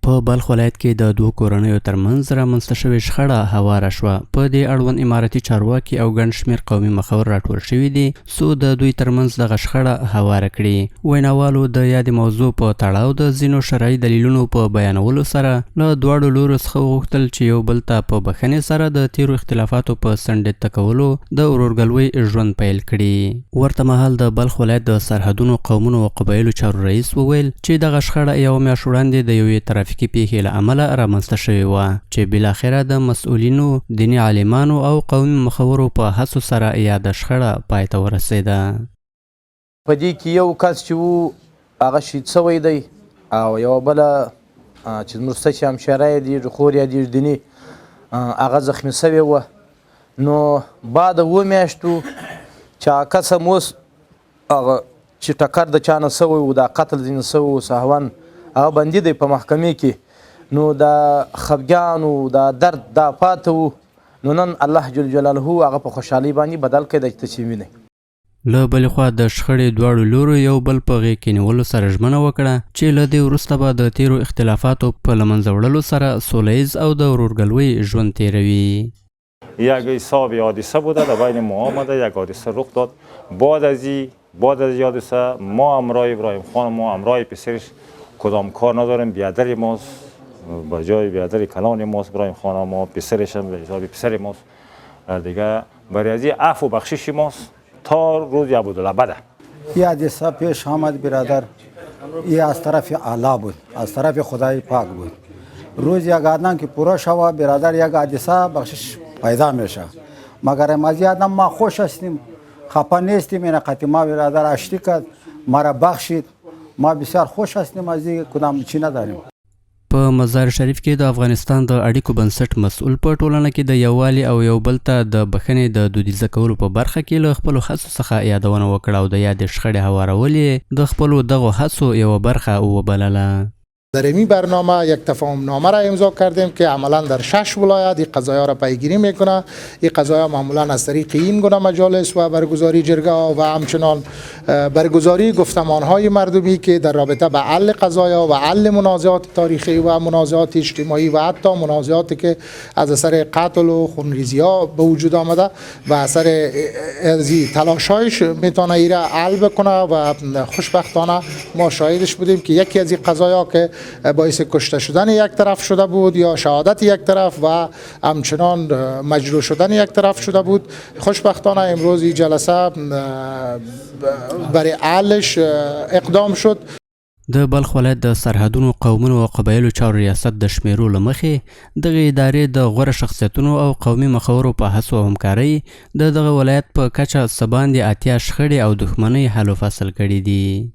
په بلخ ولایت کې د دوو کورنیو ترمنځ رامنځته شوې شخړه هواره شوه. په دې اړوند اماراتي چارواکي او ګڼ شمېر قومي مخور راټول شوي دي څو د دوی ترمنځ دغه شخړه هواره کړي. ویناوالو د یادې موضوع په تړاو د ځینو شرعي دلیلونو په بیانولو سره له دواړو لورو څخه وغوښتل چې یو بل ته په بښنې سره د تیرو اختلافاتو په سنډې تکولو د ورورګلوۍ ژوند پیل کړي. ورته مهال د بلخ ولایت د سرحدونو قومونو او قبایلو چارو رئیس وویل چې دغه شخړه یوه میاشت وړاندې د یوې ترافیکي پیښې له امله رامنځته شوې وه چې بالاخره د مسؤلینو، دیني عالمانو او قومي مخورو په هڅو سره یاده شخړه پای ته ورسېده. په دې کې یو کس چې و هغه شهید سوی دی او یوه بله چې زموږ ستچې همشره یې دي خور یې دي دیني هغه زخمي سوې وه. نو بعد 7 میاشتو چې هغه کس هم اوس هغه چې ټکر د چا نه سوی و دا قتل ځینې سوی و سهون هغه بندي دی په محکمې کې. نو دا خفګان و دا درد دا پاته و. نو نن الله جل جلاله هغه په خوشحالۍ باندې بدل کړی دی چې وینئ. له بلې خوا د شخړې دواړو لورو یو بل په غېږ کې نیولو سره ژمنه وکړه چې له دې وروسته به د تیرو اختلافاتو په له منځه وړلو سره سوله ییز او د ورورګلوۍ ژوند تیروي. یک حساب حادثه بوده در بین ما آمده، یک حادثه رخ داد. بعد از حادثه ما همراه ابراهیم خان ما همراه پسرش کدام کار نداریم، بیادر ماست، به جای بیادر کلان ماست ابراهیم خان ما، پسرش هم به حساب پسر ماست دیگه. برای از عفو و بخشش ماست تا روز عبودالابد. این حادثه پیش آمد برادر، این از طرف اعلی بود، از طرف خدای پاک بود. روز یک آدم که پورا شود برادر یک حادثه بخشش پیدا میشه. مگر از آدم ما خوش هستیم، خفه نیستیم. این قطعه برادر اشتی کرد ما را بخشید، ما بسیار خوش هستیم، از این کدام چی نداریم. په مزار شریف کې د افغانستان د اړیکو بنسټ مسؤل په ټولنه کې د یووالي او یو بل ته د بښنې د دودیزه کولو په برخه کې له خپلو هڅو څخه یادونه وکړه او د یادې شخړې هوارول یې د خپلو دغو هڅو یوه برخه وبلله. در این برنامه یک تفاهم نامه را امضا کردیم که عملا در 6 ولایت این قضایا را پیگیری میکنه. این قضایا معمولا از طریق این گونه مجالس و برگزاری جرگه و همچنان برگزاری گفتمان های مردمی که در رابطه به حل قضایا و حل منازعات تاریخی و منازعات اجتماعی و حتی منازعاتی که از اثر قتل و خونریزی ها به وجود آمده و اثر تلاشایش میتونه این را حل بکنه. و خوشبختانه ما شاهدش بودیم که یکی از این قضایا که باعث کشته شدن یک طرف شده بود یا شهادت یک طرف و همچنان مجروح شدن یک طرف شده بود، خوشبختانه امروز این جلسه برای حلش اقدام شد. د بلخ ولایت د سرحدونو قومونو او قبایلو چارو ریاست د شمیرو له مخې دغې ادارې د غوره شخصیتونو او قومي مخورو په هڅو او همکارۍ د دغه ولایت په کچه څه باندې 80 شخړې او دښمنۍ حل و فصل کړي دي.